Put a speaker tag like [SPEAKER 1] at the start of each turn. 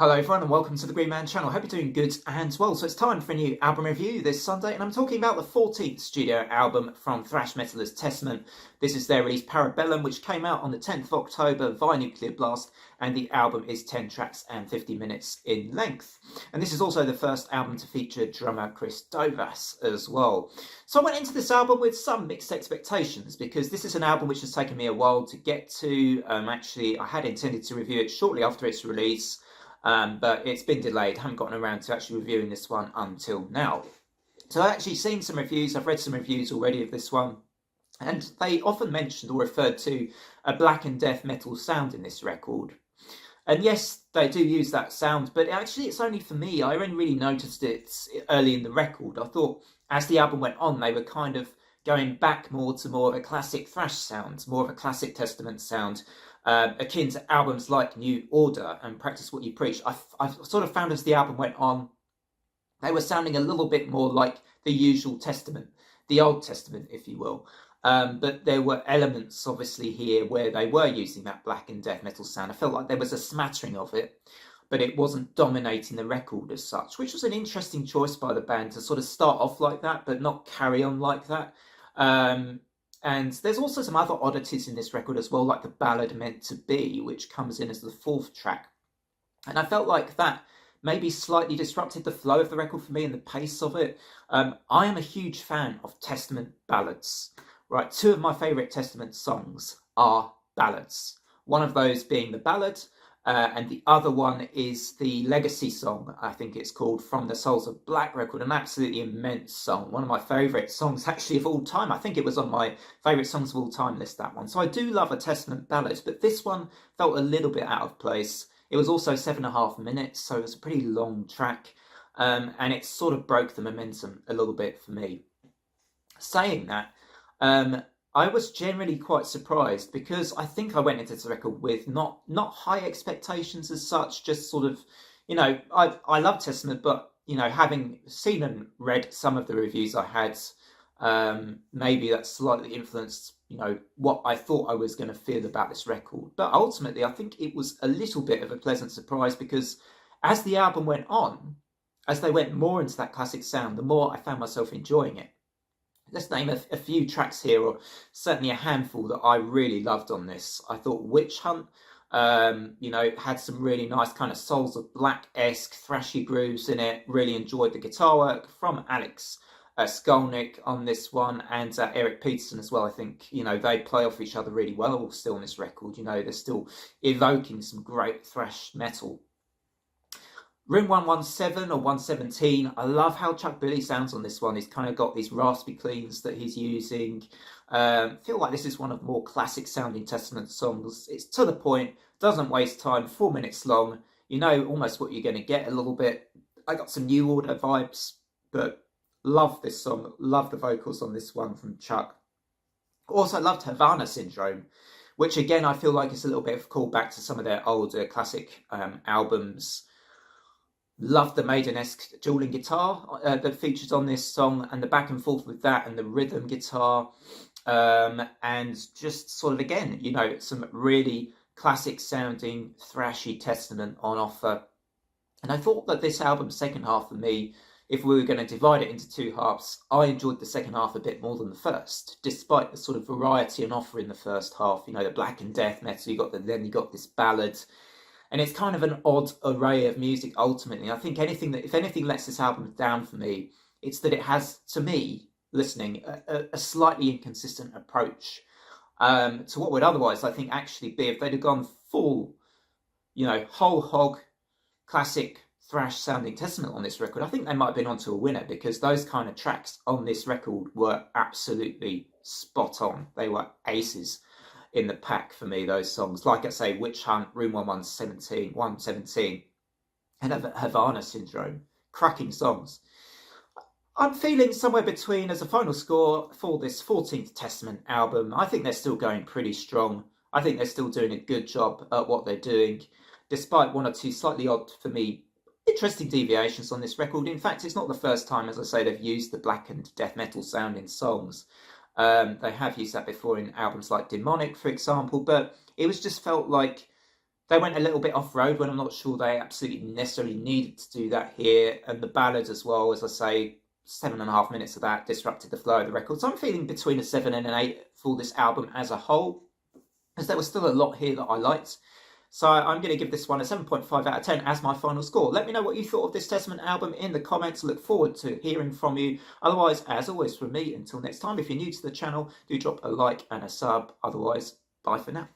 [SPEAKER 1] Hello everyone and welcome to the Green Man channel. Hope you're doing good and well. So it's time for a new album review this Sunday and I'm talking about the 14th studio album from thrash metalers Testament. This is their release Para Bellum, which came out on the 10th of October via Nuclear Blast, and the album is 10 tracks and 50 minutes in length. And this is also the first album to feature drummer Chris Dovas as well. So I went into this album with some mixed expectations because this is an album which has taken me a while to get to. Actually, I had intended to review it shortly after its release. But it's been delayed. I haven't gotten around to actually reviewing this one until now. So I've actually seen some reviews. I've read some reviews already of this one, and they often mentioned or referred to a black and death metal sound in this record. And yes, they do use that sound, but actually it's only for me. I only really noticed it early in the record. I thought as the album went on, they were kind of going back more of a classic thrash sound, more of a classic Testament sound, akin to albums like New Order and Practice What You Preach. I sort of found as the album went on, they were sounding a little bit more like the usual Testament, the Old Testament, if you will. But there were elements, obviously, here where they were using that black and death metal sound. I felt like there was a smattering of it, but it wasn't dominating the record as such, which was an interesting choice by the band to sort of start off like that, but not carry on like that. And there's also some other oddities in this record as well, like the ballad Meant to Be, which comes in as the fourth track. And I felt like that maybe slightly disrupted the flow of the record for me and the pace of it. I am a huge fan of Testament ballads, right? Two of my favourite Testament songs are ballads. One of those being the ballad, and the other one is the legacy song, I think it's called, from the Souls of Black record, an absolutely immense song. One of my favourite songs actually of all time. I think it was on my favourite songs of all time list, that one. So I do love a Testament ballad, but this one felt a little bit out of place. It was also 7.5 minutes, so it was a pretty long track, and it sort of broke the momentum a little bit for me. Saying that, I was generally quite surprised because I think I went into this record with not high expectations as such, just sort of, I love Testament, but, having seen and read some of the reviews I had, maybe that slightly influenced, what I thought I was going to feel about this record. But ultimately, I think it was a little bit of a pleasant surprise because as the album went on, as they went more into that classic sound, the more I found myself enjoying it. Let's name a few tracks here, or certainly a handful that I really loved on this. I thought Witch Hunt, had some really nice kind of Souls of Black-esque thrashy grooves in it. Really enjoyed the guitar work from Alex Skolnick on this one, and Eric Peterson as well. I think, they play off each other really well still on this record. They're still evoking some great thrash metal. Room 117 or 117, I love how Chuck Billy sounds on this one. He's kind of got these raspy cleans that he's using. I feel like this is one of more classic sounding Testament songs. It's to the point, doesn't waste time, 4 minutes long. You know almost what you're going to get a little bit. I got some New Order vibes, but love this song. Love the vocals on this one from Chuck. Also loved Havana Syndrome, which again I feel like is a little bit of a callback to some of their older classic albums. Loved the Maiden-esque dueling guitar that features on this song, and the back and forth with that and the rhythm guitar, and just sort of, again, some really classic sounding thrashy Testament on offer. And I thought that this album's second half for me, if we were going to divide it into two halves, I enjoyed the second half a bit more than the first, despite the sort of variety on offer in the first half. The black and death metal, then you got this ballad. And it's kind of an odd array of music, ultimately. I think if anything lets this album down for me, it's that it has, to me, listening, a slightly inconsistent approach to what would otherwise, I think, actually be, if they'd have gone full, whole hog, classic thrash-sounding Testament on this record, I think they might have been onto a winner, because those kind of tracks on this record were absolutely spot on. They were aces in the pack for me, those songs. Like I say, Witch Hunt, Room 117, and Havana Syndrome. Cracking songs. I'm feeling somewhere between, as a final score for this 14th Testament album, I think they're still going pretty strong. I think they're still doing a good job at what they're doing, despite one or two slightly odd, for me, interesting deviations on this record. In fact, it's not the first time, as I say, they've used the black and death metal sound in songs. They have used that before in albums like Demonic, for example, but it was just felt like They went a little bit off-road when I'm not sure they absolutely necessarily needed to do that here. And the ballad as well, as I say, 7.5 minutes of that disrupted the flow of the record. So I'm feeling between a 7 and an 8 for this album as a whole, as there was still a lot here that I liked. So I'm going to give this one a 7.5 out of 10 as my final score. Let me know what you thought of this Testament album in the comments. Look forward to hearing from you. Otherwise, as always from me, until next time, if you're new to the channel, do drop a like and a sub. Otherwise, bye for now.